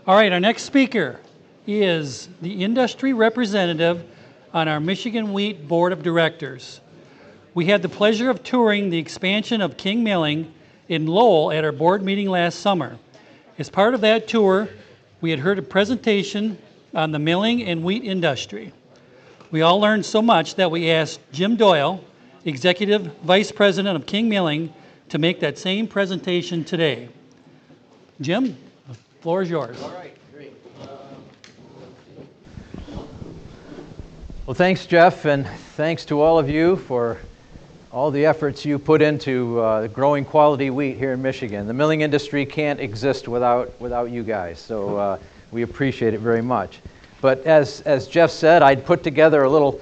All right, our next speaker is the industry representative on our Michigan Wheat Board of Directors. We had the pleasure of touring the expansion of King Milling in Lowell at our board meeting last summer. As part of that tour, we had heard a presentation on the milling and wheat industry. We all learned so much that we asked Jim Doyle, Executive Vice President of King Milling, to make that same presentation today. Jim, the floor is yours. All right, great. Well, thanks, Jeff, and thanks to all of you for all the efforts you put into growing quality wheat here in Michigan. The milling industry can't exist without you guys, so we appreciate it very much. But as Jeff said, I'd put together a little.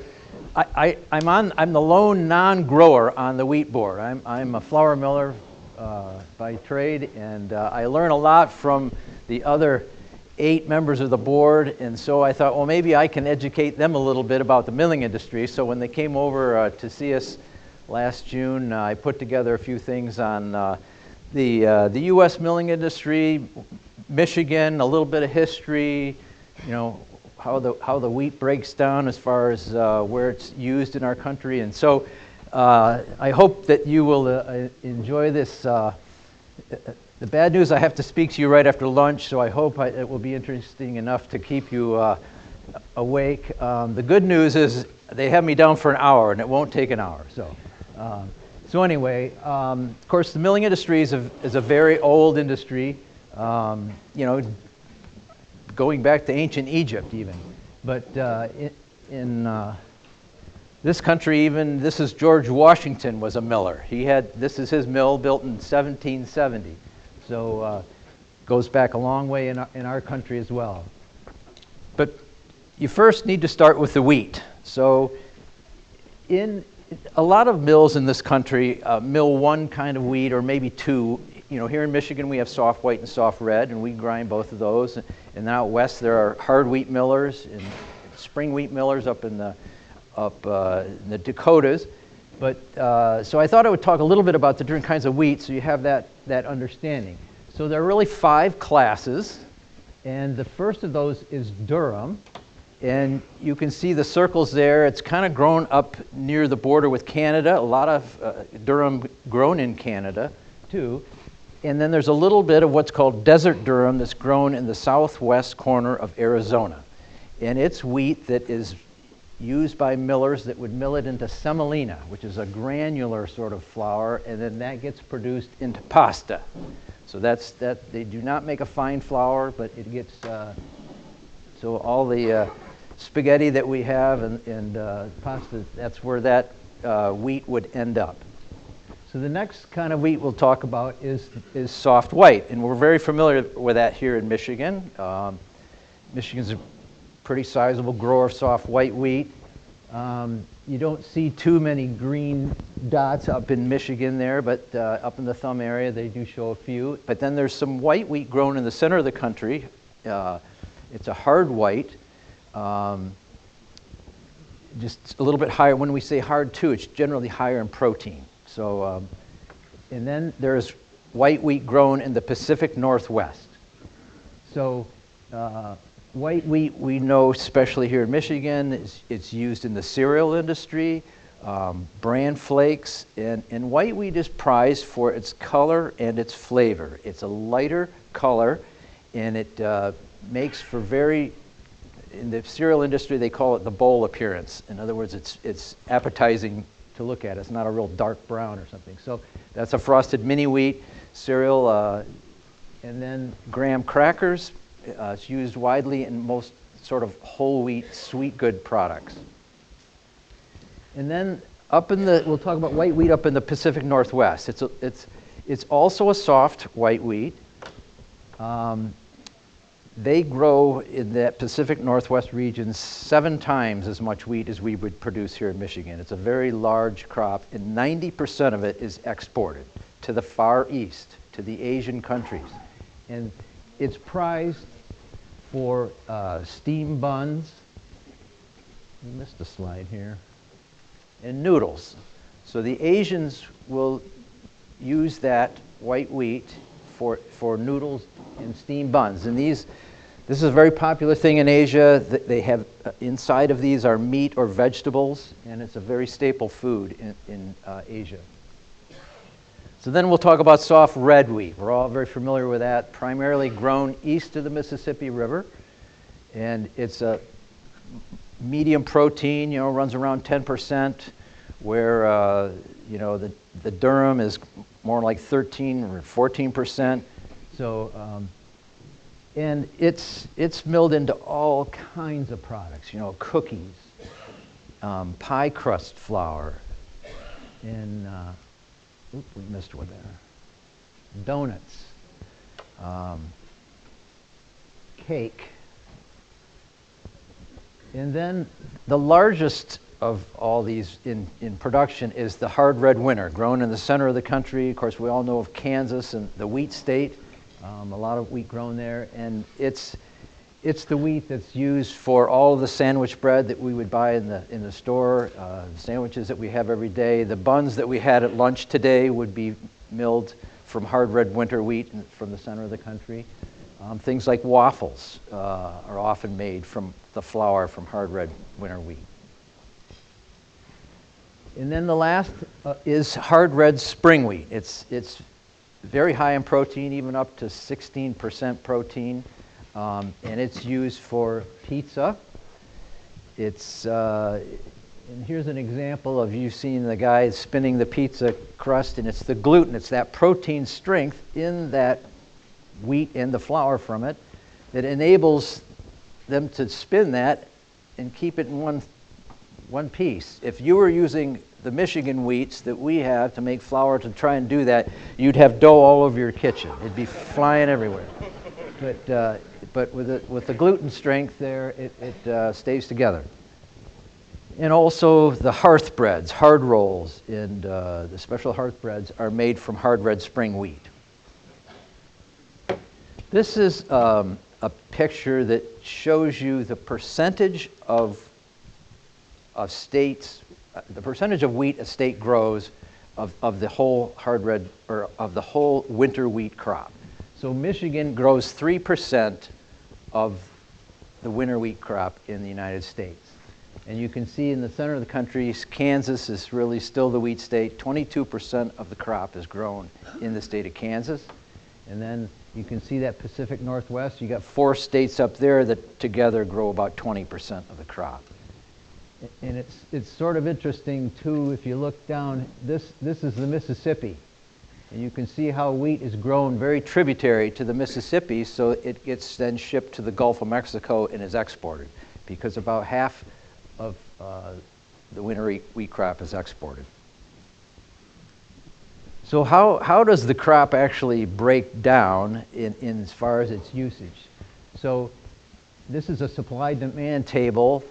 I'm the lone non-grower on the wheat board. I'm a flour miller by trade, and I learn a lot from the other 8 members of the board, and so I thought, well, maybe I can educate them a little bit about the milling industry. So when they came over to see us last June, I put together a few things on the U.S. milling industry, Michigan, a little bit of history, how the wheat breaks down as far as where it's used in our country. And so I hope that you will enjoy this. The bad news, I have to speak to you right after lunch, so I hope it will be interesting enough to keep you awake. The good news is they have me down for an hour, and it won't take an hour. So anyway, of course, the milling industry is a very old industry. Going back to ancient Egypt even. But in this country even, this is George Washington was a miller. This is his mill built in 1770. So goes back a long way in our country as well. But you first need to start with the wheat. So in a lot of mills in this country mill one kind of wheat or maybe two. Here in Michigan we have soft white and soft red, and we grind both of those. And out west there are hard wheat millers and spring wheat millers up in the Dakotas. But so I thought I would talk a little bit about the different kinds of wheat so you have that understanding. So there are really 5 classes, and the first of those is durum. And you can see the circles there. It's kind of grown up near the border with Canada. A lot of durum grown in Canada too. And then there's a little bit of what's called desert durum that's grown in the southwest corner of Arizona. And it's wheat that is used by millers that would mill it into semolina, which is a granular sort of flour, and then that gets produced into pasta. So they do not make a fine flour, but it gets, so all the spaghetti that we have and pasta, that's where that wheat would end up. So the next kind of wheat we'll talk about is soft white, and we're very familiar with that here in Michigan. Michigan's a pretty sizable grower of soft white wheat. You don't see too many green dots up in Michigan there, but up in the thumb area they do show a few. But then there's some white wheat grown in the center of the country. It's a hard white. Just a little bit higher. When we say hard too, it's generally higher in protein. So, and then there's white wheat grown in the Pacific Northwest. So, white wheat we know, especially here in Michigan, it's used in the cereal industry, bran flakes, and white wheat is prized for its color and its flavor. It's a lighter color, and it makes for in the cereal industry they call it the bowl appearance. In other words, it's appetizing to look at. It's not a real dark brown or something. So that's a frosted mini wheat cereal. And then graham crackers. It's used widely in most sort of whole wheat sweet good products. And then we'll talk about white wheat up in the Pacific Northwest. It's also a soft white wheat. They grow in that Pacific Northwest region 7 times as much wheat as we would produce here in Michigan. It's a very large crop, and 90% of it is exported to the Far East, to the Asian countries. And it's prized for steam buns. I missed a slide here. And noodles. So the Asians will use that white wheat for noodles and steam buns. And these This is a very popular thing in Asia. They have, inside of these are meat or vegetables, and it's a very staple food in Asia. So then we'll talk about soft red wheat. We're all very familiar with that, primarily grown east of the Mississippi River. And it's a medium protein, runs around 10%, where, the durum is more like 13 or 14%. So, and it's milled into all kinds of products, cookies, pie crust flour, and we missed one there. Donuts, cake, and then the largest of all these in production is the hard red winter, grown in the center of the country. Of course, we all know of Kansas and the wheat state. A lot of wheat grown there, and it's the wheat that's used for all of the sandwich bread that we would buy in the store, sandwiches that we have every day. The buns that we had at lunch today would be milled from hard red winter wheat from the center of the country. Things like waffles are often made from the flour from hard red winter wheat. And then the last is hard red spring wheat. It's very high in protein, even up to 16% protein, and it's used for pizza. And here's an example of you seeing the guy spinning the pizza crust, and it's the gluten. It's that protein strength in that wheat and the flour from it that enables them to spin that and keep it in one piece. If you were using the Michigan wheats that we have to make flour to try and do that, you'd have dough all over your kitchen. It'd be flying everywhere. But with the gluten strength there, it stays together. And also the hearth breads, hard rolls, and the special hearth breads are made from hard red spring wheat. This is a picture that shows you the percentage of states, the percentage of wheat a state grows of the whole hard red, or of the whole winter wheat crop. So Michigan grows 3% of the winter wheat crop in the United States. And you can see in the center of the country, Kansas is really still the wheat state. 22% of the crop is grown in the state of Kansas. And then you can see that Pacific Northwest, you got 4 states up there that together grow about 20% of the crop. And it's sort of interesting too, if you look down, this is the Mississippi. And you can see how wheat is grown very tributary to the Mississippi, so it gets then shipped to the Gulf of Mexico and is exported, because about half of the winter wheat crop is exported. So how does the crop actually break down in as far as its usage? So this is a supply-demand table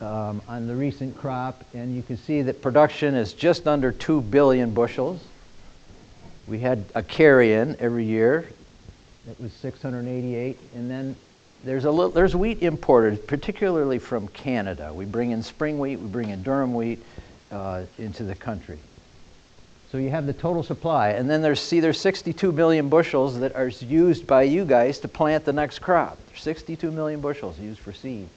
on the recent crop, and you can see that production is just under 2 billion bushels. We had a carry-in every year. That was 688, and then there's wheat imported, particularly from Canada. We bring in spring wheat, we bring in durum wheat into the country. So you have the total supply, and then there's 62 million bushels that are used by you guys to plant the next crop. 62 million bushels used for seed.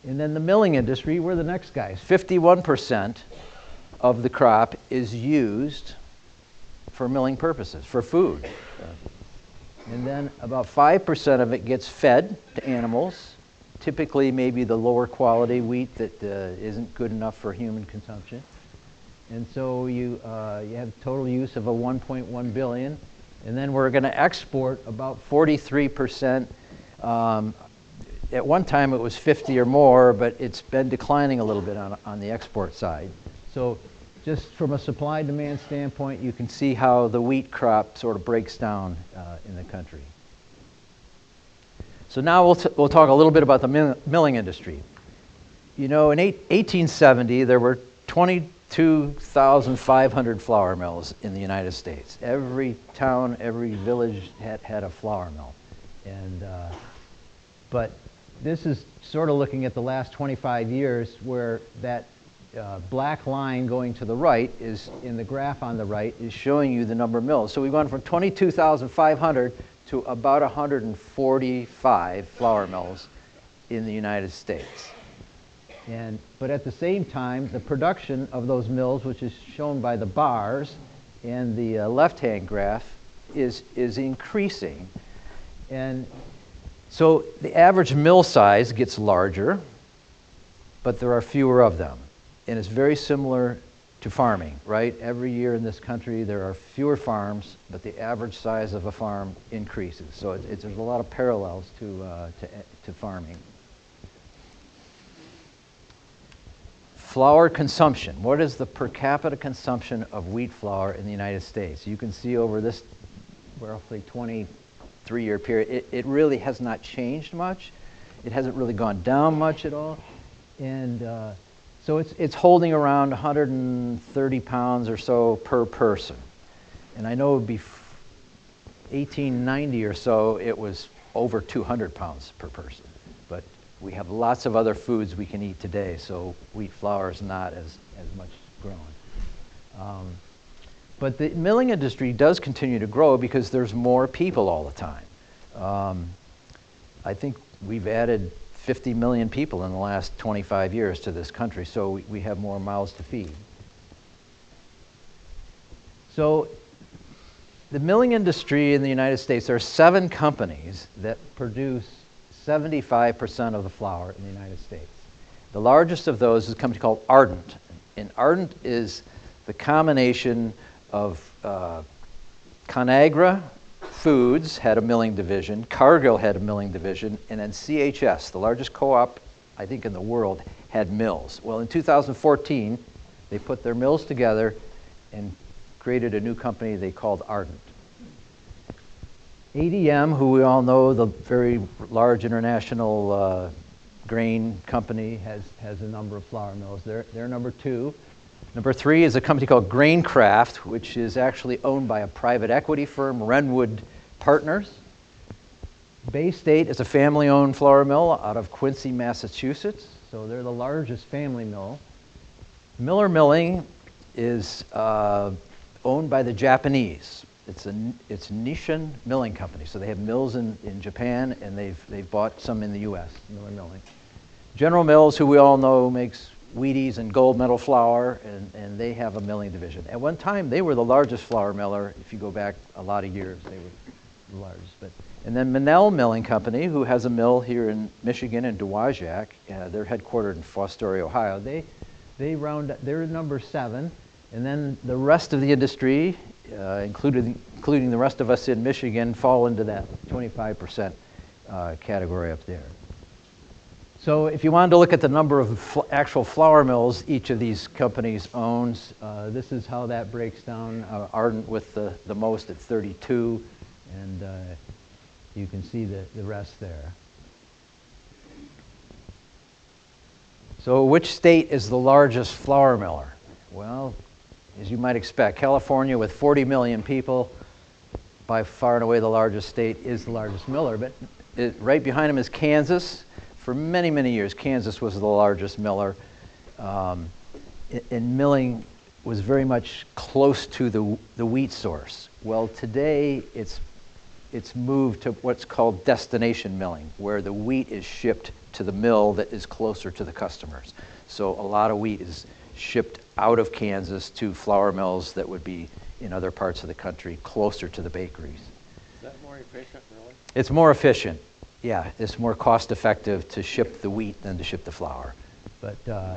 And then the milling industry, we're the next guys. 51% of the crop is used for milling purposes, for food. And then about 5% of it gets fed to animals, typically maybe the lower quality wheat that isn't good enough for human consumption. And so you have total use of a 1.1 billion. And then we're going to export about 43%. At one time it was 50 or more, but it's been declining a little bit on the export side. So just from a supply-demand standpoint, you can see how the wheat crop sort of breaks down in the country. So now we'll talk a little bit about the milling industry. In 1870, there were 22,500 flour mills in the United States. Every town, every village had a flour mill. But this is sort of looking at the last 25 years, where that black line going to the right is, in the graph on the right, is showing you the number of mills. So we've gone from 22,500 to about 145 flour mills in the United States. But at the same time, the production of those mills, which is shown by the bars and the left-hand graph, is increasing. And so the average mill size gets larger, but there are fewer of them. And it's very similar to farming, right? Every year in this country there are fewer farms, but the average size of a farm increases. So there's a lot of parallels to farming. Flour consumption. What is the per capita consumption of wheat flour in the United States? You can see over this roughly 23-year period, it really has not changed much. It hasn't really gone down much at all. And so it's holding around 130 pounds or so per person. And I know 1890 or so, it was over 200 pounds per person. But we have lots of other foods we can eat today, so wheat flour is not as much grown. But the milling industry does continue to grow because there's more people all the time. I think we've added 50 million people in the last 25 years to this country, so we have more mouths to feed. So the milling industry in the United States, there are 7 companies that produce 75% of the flour in the United States. The largest of those is a company called Ardent. And Ardent is the combination of Conagra Foods had a milling division, Cargill had a milling division, and then CHS, the largest co-op, I think, in the world, had mills. Well, in 2014, they put their mills together and created a new company they called Ardent. ADM, who we all know, the very large international grain company, has a number of flour mills. They're number 2. Number 3 is a company called Graincraft, which is actually owned by a private equity firm, Renwood Partners. Bay State is a family-owned flour mill out of Quincy, Massachusetts. So they're the largest family mill. Miller Milling is owned by the Japanese. It's Nissin Milling Company. So they have mills in Japan, and they've bought some in the U.S., Miller Milling. General Mills, who we all know, makes Wheaties and gold medal flour, and they have a milling division. At one time, they were the largest flour miller. If you go back a lot of years, they were the largest. And then Minnell Milling Company, who has a mill here in Michigan in Dowagiac. They're headquartered in Fostoria, Ohio. They're number 7. And then the rest of the industry, including the rest of us in Michigan, fall into that 25% category up there. So if you wanted to look at the number of actual flour mills each of these companies owns, this is how that breaks down. Ardent with the most at 32, and you can see the rest there. So which state is the largest flour miller? Well, as you might expect, California with 40 million people, by far and away the largest state, is the largest miller. But right behind him is Kansas. For many, many years, Kansas was the largest miller. And milling was very much close to the wheat source. Well, today it's moved to what's called destination milling, where the wheat is shipped to the mill that is closer to the customers. So a lot of wheat is shipped out of Kansas to flour mills that would be in other parts of the country, closer to the bakeries. Is that more efficient, really? It's more efficient. Yeah, it's more cost-effective to ship the wheat than to ship the flour. But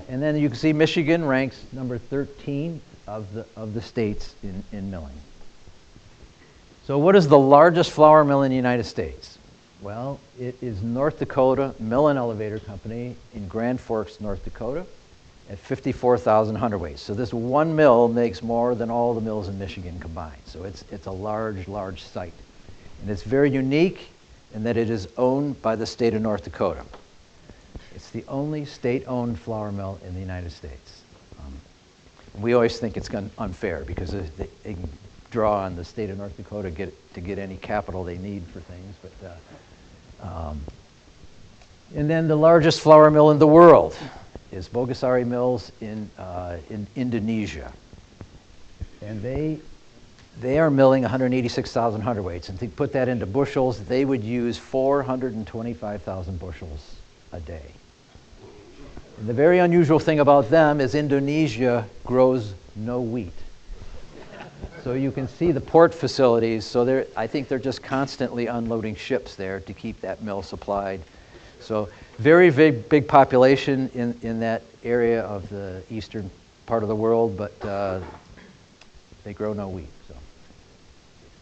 and then you can see Michigan ranks number 13 of the states in milling. So what is the largest flour mill in the United States? Well, it is North Dakota Mill and Elevator Company in Grand Forks, North Dakota, at 54,000 hundredweights. So this one mill makes more than all the mills in Michigan combined. So it's a large, large site. And it's very unique in that it is owned by the state of North Dakota. It's the only state-owned flour mill in the United States. We always think it's unfair because they can draw on the state of North Dakota to get any capital they need for things. And then the largest flour mill in the world is Bogasari Mills in Indonesia. And they they are milling 186,000 hundredweights. And to put that into bushels, they would use 425,000 bushels a day. And the very unusual thing about them is Indonesia grows no wheat. So you can see the port facilities. So I think they're just constantly unloading ships there to keep that mill supplied. So very big population in that area of the eastern part of the world, but they grow no wheat.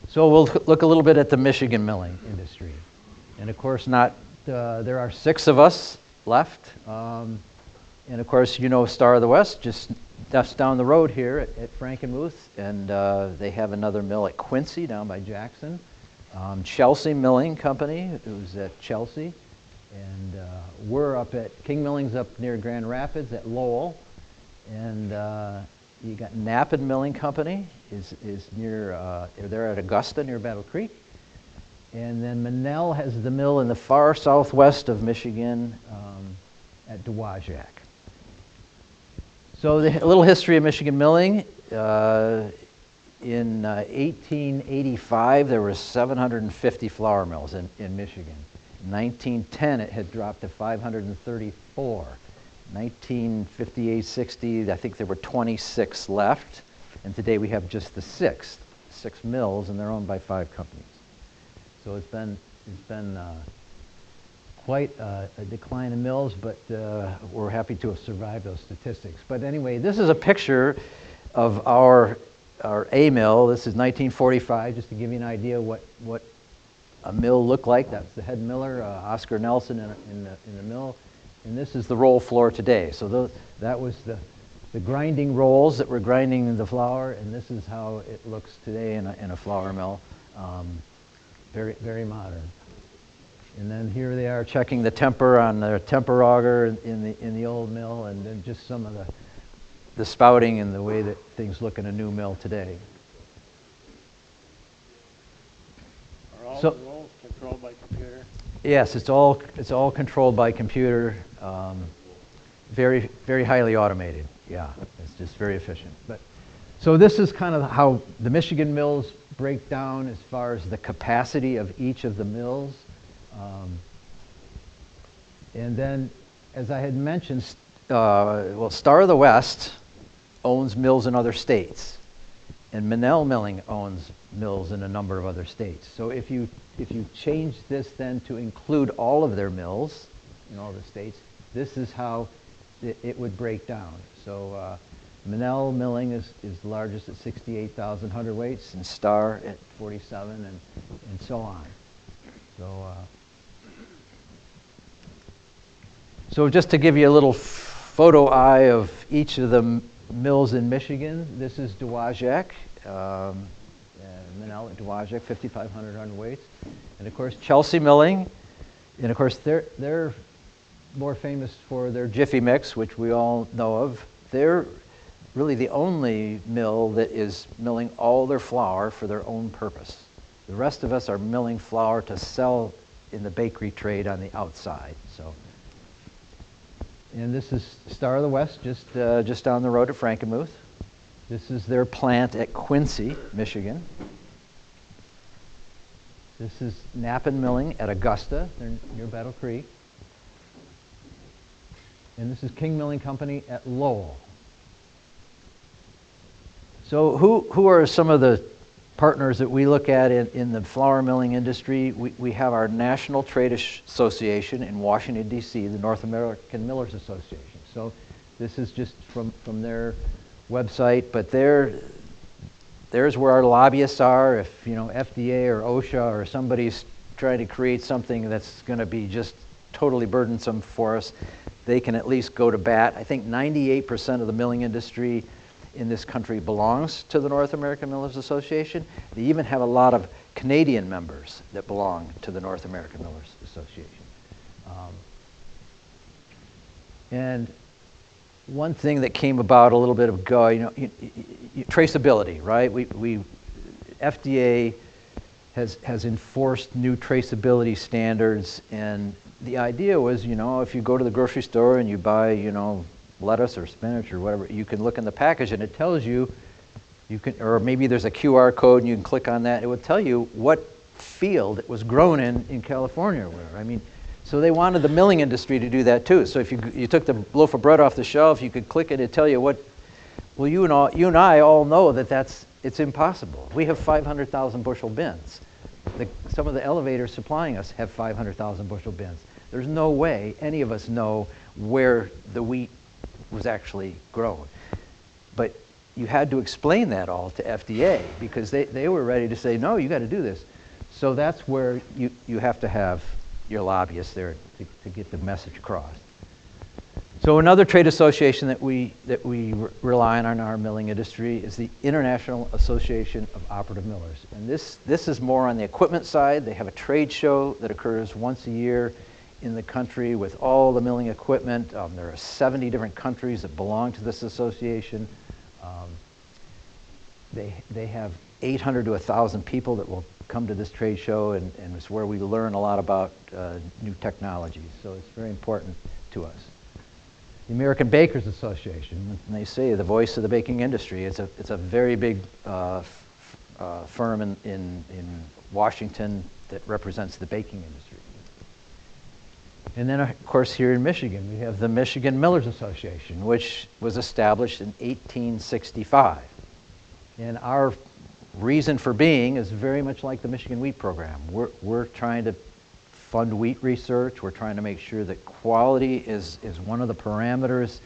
So we'll look a little bit at the Michigan milling industry. And of course, there are 6 of us left. And of course, you know Star of the West, just down the road here at Frankenmuth. And they have another mill at Quincy down by Jackson. Chelsea Milling Company, who's at Chelsea. And we're up at King Milling's up near Grand Rapids at Lowell. And you got Napid Milling Company is near, they're at Augusta near Battle Creek. And then Manel has the mill in the far southwest of Michigan at Dowagiac. So a little history of Michigan milling. In 1885, there were 750 flour mills in Michigan. In 1910, it had dropped to 534. 1958-60, I think there were 26 left, and today we have just the six mills, and they're owned by 5 companies. So it's been quite a decline in mills, but we're happy to have survived those statistics. But anyway, this is a picture of our A mill. This is 1945, just to give you an idea what a mill looked like. That's the head miller, Oscar Nelson, in the mill. And this is the roll floor today. So that was the grinding rolls that were grinding the flour, and this is how it looks today in a flour mill. Very, very modern. And then here they are checking the temper on their temper auger in the old mill, and then just some of the spouting and the way that things look in a new mill today. Are all So- the rolls controlled by computer? Yes, it's all controlled by computer. Very, very highly automated. Yeah, it's just very efficient. But so this is kind of how the Michigan mills break down as far as the capacity of each of the mills. And then, as I had mentioned, Star of the West owns mills in other states, and Manel Milling owns mills in a number of other states. So if you change this then to include all of their mills in all the states, this is how it would break down. So Manel Milling is the largest at 68,000 hundredweights, and Star at 47, and so on. So just to give you a little photo eye of each of the mills in Michigan, this is Dowagiac, Manel at Dowagiac, 5,500 hundredweights. And of course, Chelsea Milling, and of course, they're more famous for their Jiffy Mix, which we all know of. They're really the only mill that is milling all their flour for their own purpose. The rest of us are milling flour to sell in the bakery trade on the outside. So, and this is Star of the West, just down the road at Frankenmuth. This is their plant at Quincy, Michigan. This is Napin Milling at Augusta. They're near Battle Creek. And this is King Milling Company at Lowell. So who are some of the partners that we look at in the flour milling industry? We have our National Trade Association in Washington, D.C., the North American Millers Association. So this is just from their website, but there's where our lobbyists are. If FDA or OSHA or somebody's trying to create something that's going to be just totally burdensome for us, they can at least go to bat. I think 98% of the milling industry in this country belongs to the North American Millers Association. They even have a lot of Canadian members that belong to the North American Millers Association. And one thing that came about a little bit ago, traceability, right? FDA has enforced new traceability standards, and the idea was, if you go to the grocery store and you buy, lettuce or spinach or whatever, you can look in the package and it tells you You can, or maybe there's a QR code and you can click on that. It would tell you what field it was grown in California or whatever. I mean, so they wanted the milling industry to do that too. So if you took the loaf of bread off the shelf, you could click it and tell you what. Well, you and I all know that it's impossible. We have 500,000 bushel bins. Some of the elevators supplying us have 500,000 bushel bins. There's no way any of us know where the wheat was actually grown. But you had to explain that all to FDA because they were ready to say, no, you got to do this. So that's where you have to have your lobbyists there to get the message across. So another trade association that we rely on in our milling industry is the International Association of Operative Millers. And this is more on the equipment side. They have a trade show that occurs once a year in the country with all the milling equipment. There are 70 different countries that belong to this association. They have 800 to 1,000 people that will come to this trade show, and it's where we learn a lot about new technologies. So it's very important to us. The American Bakers Association, and they say the voice of the baking industry. It's a very big firm in Washington that represents the baking industry. And then, of course, here in Michigan, we have the Michigan Millers Association, which was established in 1865. And our reason for being is very much like the Michigan Wheat Program. We're trying to fund wheat research. We're trying to make sure that quality is one of the parameters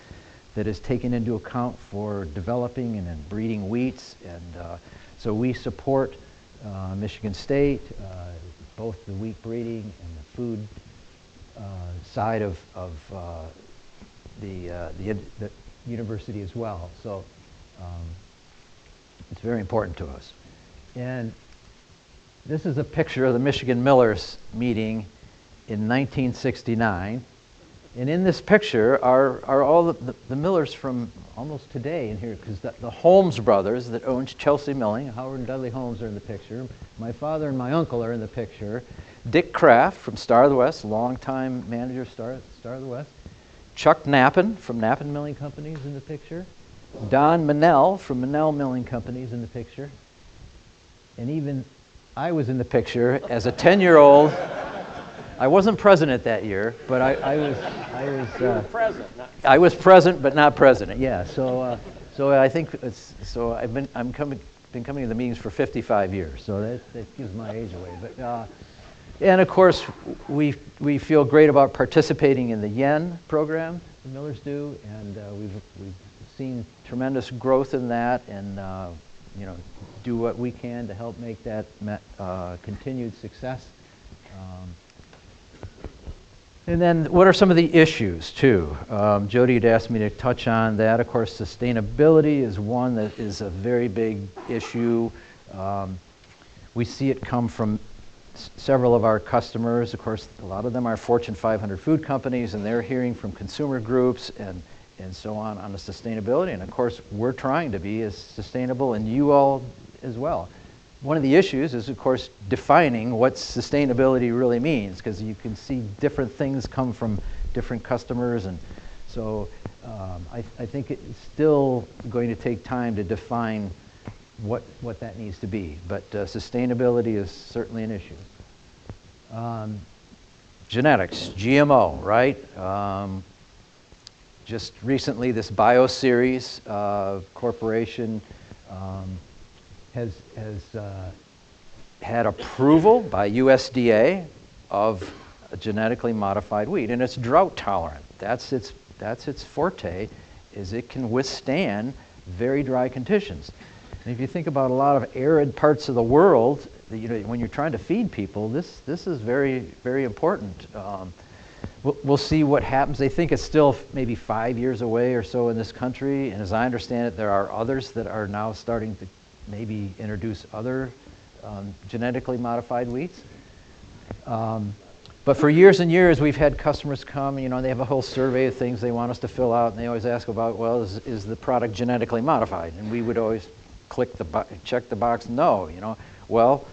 that is taken into account for developing and then breeding wheats. And so we support Michigan State, both the wheat breeding and the food side of the university as well. So it's very important to us. And this is a picture of the Michigan Millers meeting in 1969. And in this picture are all the millers from almost today in here, because the Holmes brothers that owns Chelsea Milling, Howard and Dudley Holmes are in the picture. My father and my uncle are in the picture. Dick Kraft from Star of the West, longtime manager of Star of the West. Chuck Knappen from Knappen Milling Company is in the picture. Don Manell from Manell Milling Company is in the picture. And even I was in the picture as a 10-year-old. I wasn't president that year, but I was. You were present. I was present, but not president. Yeah. So I think I've been coming to the meetings for 55 years. So that gives my age away. But and of course we feel great about participating in the Yen program the Millers do, and we've seen tremendous growth in that, and do what we can to help make that continued success. And then what are some of the issues too? Jody had asked me to touch on that. Of course, sustainability is one that is a very big issue. We see it come from several of our customers. Of course, a lot of them are Fortune 500 food companies, and they're hearing from consumer groups and so on the sustainability. And of course, we're trying to be as sustainable, and you all as well. One of the issues is, of course, defining what sustainability really means, because you can see different things come from different customers, and so I think it's still going to take time to define what that needs to be. But sustainability is certainly an issue. Genetics, GMO, right? Just recently, this BioSeries corporation has had approval by USDA of a genetically modified wheat, and it's drought tolerant. That's its forte, is it can withstand very dry conditions. And if you think about a lot of arid parts of the world, when you're trying to feed people, this is very, very important. We'll see what happens. They think it's still maybe 5 years away or so in this country, and as I understand it, there are others that are now starting to maybe introduce other genetically modified wheats. But for years and years, we've had customers come, they have a whole survey of things they want us to fill out, and they always ask about, well, is the product genetically modified? And we would always check the box, no, Well,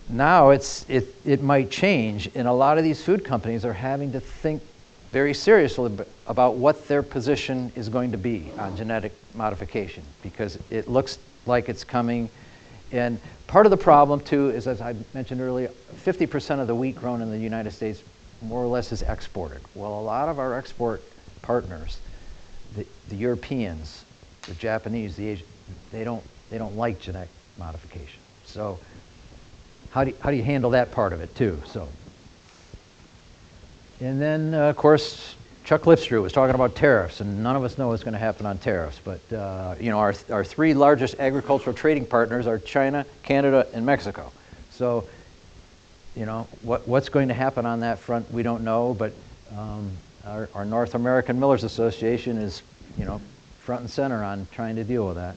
now it might change, and a lot of these food companies are having to think very seriously about what their position is going to be on genetic modification, because it looks like it's coming. And part of the problem, too, is, as I mentioned earlier, 50% of the wheat grown in the United States more or less is exported. Well, a lot of our export partners, the Europeans, the Japanese, the Asian, they don't like genetic modification. So how do you handle that part of it, too? So, and then, of course, Chuck Lipstrew was talking about tariffs, and none of us know what's going to happen on tariffs. But you know, our three largest agricultural trading partners are China, Canada, and Mexico. So, you know, what's going to happen on that front, we don't know. But our North American Millers Association is, you know, front and center on trying to deal with that.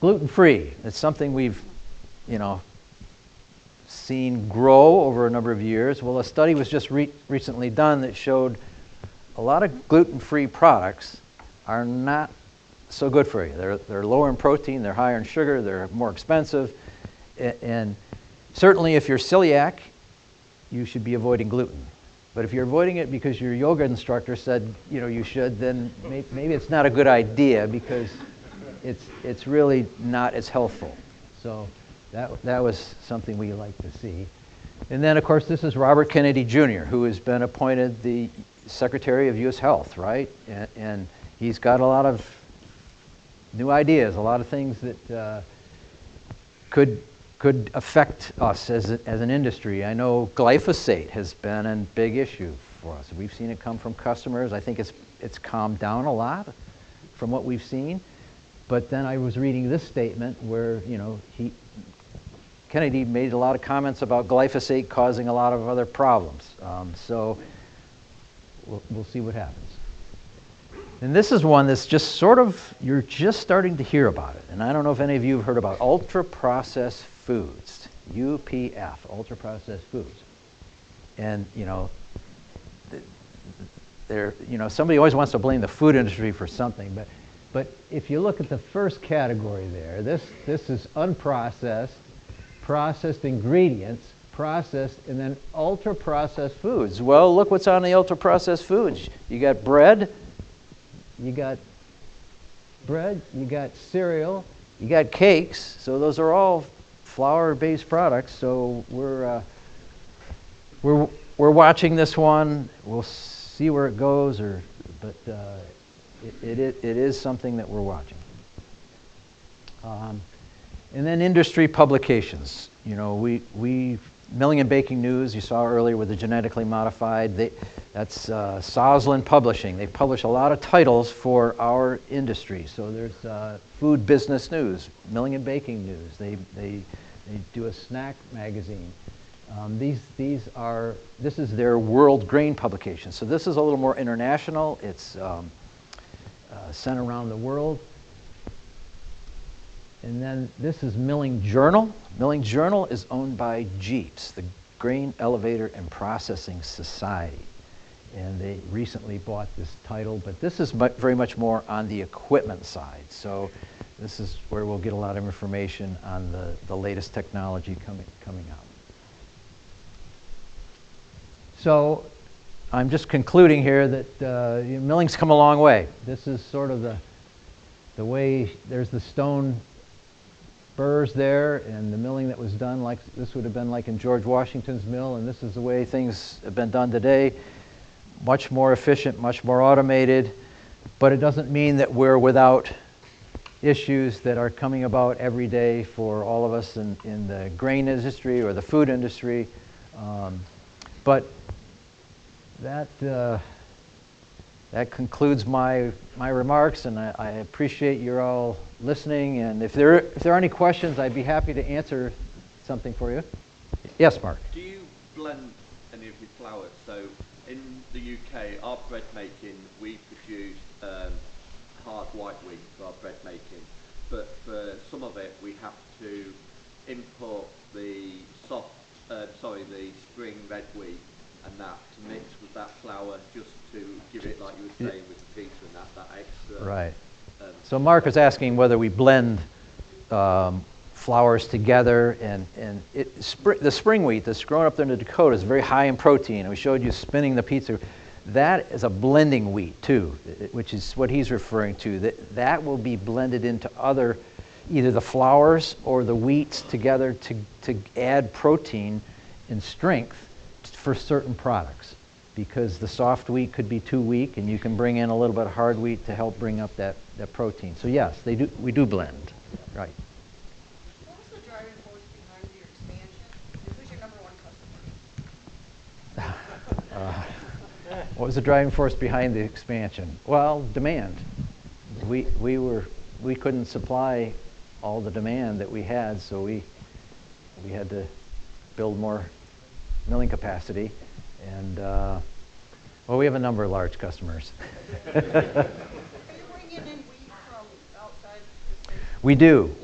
Gluten-free. It's something we've, you know, seen grow over a number of years. Well, a study was just recently done that showed a lot of gluten-free products are not so good for you. They're lower in protein, they're higher in sugar, they're more expensive, and certainly if you're celiac, you should be avoiding gluten. But if you're avoiding it because your yoga instructor said, you know, you should, then maybe it's not a good idea, because it's really not as healthful. So that was something we like to see. And then, of course, this is Robert Kennedy Jr., who has been appointed the Secretary of U.S. Health, right? And he's got a lot of new ideas, a lot of things that could affect us as an industry. I know glyphosate has been a big issue for us. We've seen it come from customers. I think it's calmed down a lot from what we've seen. But then I was reading this statement where, you know, Kennedy made a lot of comments about glyphosate causing a lot of other problems. So we'll see what happens. And this is one that's just sort of, you're just starting to hear about it. And I don't know if any of you have heard about ultra-processed foods, UPF, ultra-processed foods. And, you know, somebody always wants to blame the food industry for something, but if you look at the first category there, this is unprocessed, processed ingredients, processed, and then ultra-processed foods. Well, look what's on the ultra-processed foods. You got bread, you got cereal, you got cakes. So those are all flour-based products. So we're watching this one. We'll see where it goes, but it is something that we're watching. And then industry publications. You know, we Milling and Baking News, you saw earlier with the genetically modified, that's Soslin Publishing. They publish a lot of titles for our industry. So there's Food Business News, Milling and Baking News. They do a snack magazine. This is their World Grain publication. So this is a little more international. It's sent around the world. And then this is Milling Journal. Milling Journal is owned by Jeeps, the Grain Elevator and Processing Society. And they recently bought this title, but this is very much more on the equipment side. So this is where we'll get a lot of information on the latest technology coming out. So I'm just concluding here that milling's come a long way. This is sort of the way, there's the stone burrs there, and the milling that was done, like this would have been like in George Washington's mill, and this is the way things have been done today. Much more efficient, much more automated, but it doesn't mean that we're without issues that are coming about every day for all of us in the grain industry or the food industry. But that concludes my remarks, and I appreciate you all listening. And if there are any questions, I'd be happy to answer something for you. Yes, Mark. Do you blend any of your flours? So in the UK, our bread making, we produce hard white wheat for our bread making, but for some of it, we have to import the the spring red wheat and that to mix with that flour, just to give it, like you were saying with the pizza and that extra. Right. So Mark is asking whether we blend flours together, and the spring wheat that's grown up there in the Dakota is very high in protein. And we showed you spinning the pizza. That is a blending wheat too, which is what he's referring to. That will be blended into either the flours or the wheats together to add protein and strength for certain products, because the soft wheat could be too weak, and you can bring in a little bit of hard wheat to help bring up that protein. So yes, we do blend, right. What was the driving force behind your expansion? Who's your number one customer? What was the driving force behind the expansion? Well, demand. We couldn't supply all the demand that we had, so we had to build more milling capacity, and well, we have a number of large customers. Are you bringing in wheat from outside the state? We do.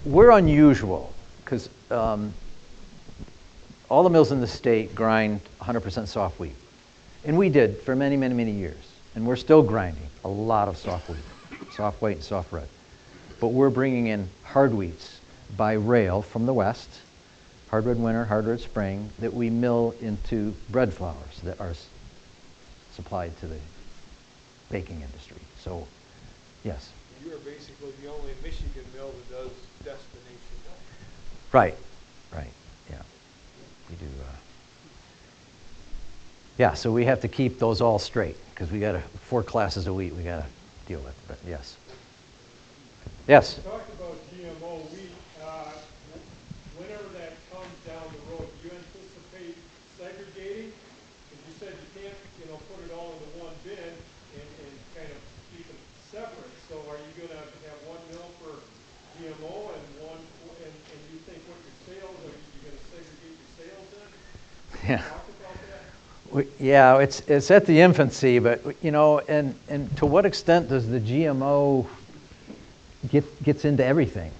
We're unusual because all the mills in the state grind 100% soft wheat, and we did for many, many, many years, and we're still grinding a lot of soft wheat, soft white and soft red. But we're bringing in hard wheats by rail from the west, hard red winter, hard red spring, that we mill into bread flours that are supplied to the baking industry. So, yes. You are basically the only Michigan mill that does destination milk. Right, yeah. We do. Yeah, so we have to keep those all straight because we got 4 classes of wheat we got to deal with. But yes. Yes. You talked about GMO wheat. Whenever that comes down the road, do you anticipate segregating? Because you said you can't, put it all into one bin and kind of keep it separate. So are you going to have one mill for GMO and one, and you think what your sales, are you going to segregate your sales in? Yeah. Talk about that. Yeah, it's at the infancy, but and to what extent does the GMO gets into everything,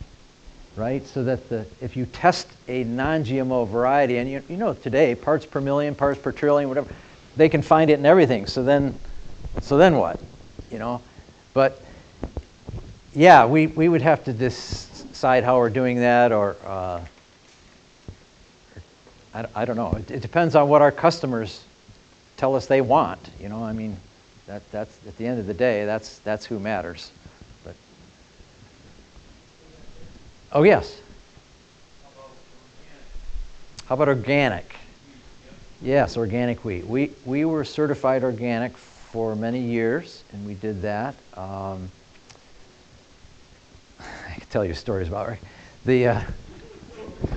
right? So that if you test a non-GMO variety, and today parts per million, parts per trillion, whatever, they can find it in everything. So then what? But yeah, we would have to decide how we're doing that, or I don't know. It depends on what our customers tell us they want. That's at the end of the day, that's who matters. But oh yes. How about organic? Yes, organic wheat. We were certified organic for many years, and we did that. I can tell you stories about it. The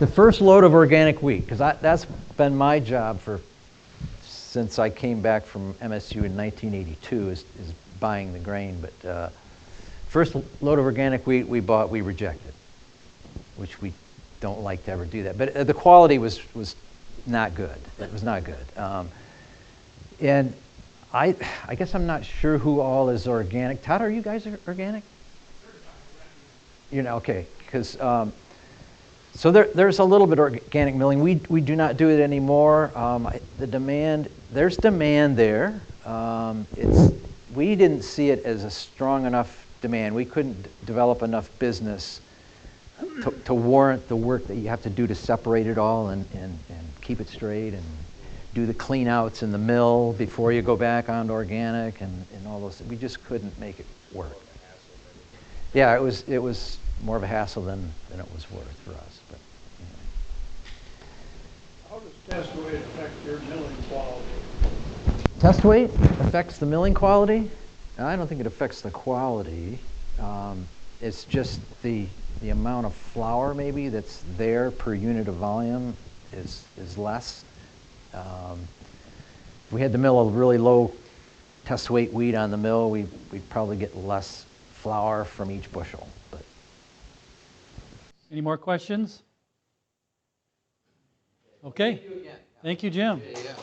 first load of organic wheat, because that's been my job since I came back from MSU in 1982, is buying the grain. But first load of organic wheat we bought, we rejected, which we don't like to ever do that. But the quality was not good. It was not good. And I guess I'm not sure who all is organic. Todd, are you guys organic? Okay, because so there's a little bit of organic milling. We do not do it anymore. There's demand there. We didn't see it as a strong enough demand. We couldn't develop enough business to warrant the work that you have to do to separate it all and keep it straight and do the clean outs in the mill before you go back onto organic and all those. We just couldn't make it work. Yeah, it was more of a hassle than it was worth for us. But anyway. How does test weight affect your milling quality? Test weight affects the milling quality? I don't think it affects the quality. It's just the amount of flour maybe that's there per unit of volume is less. If we had to mill a really low test weight wheat on the mill, we'd probably get less flour from each bushel. But Any more questions? Okay. Thank you, Jim. yeah.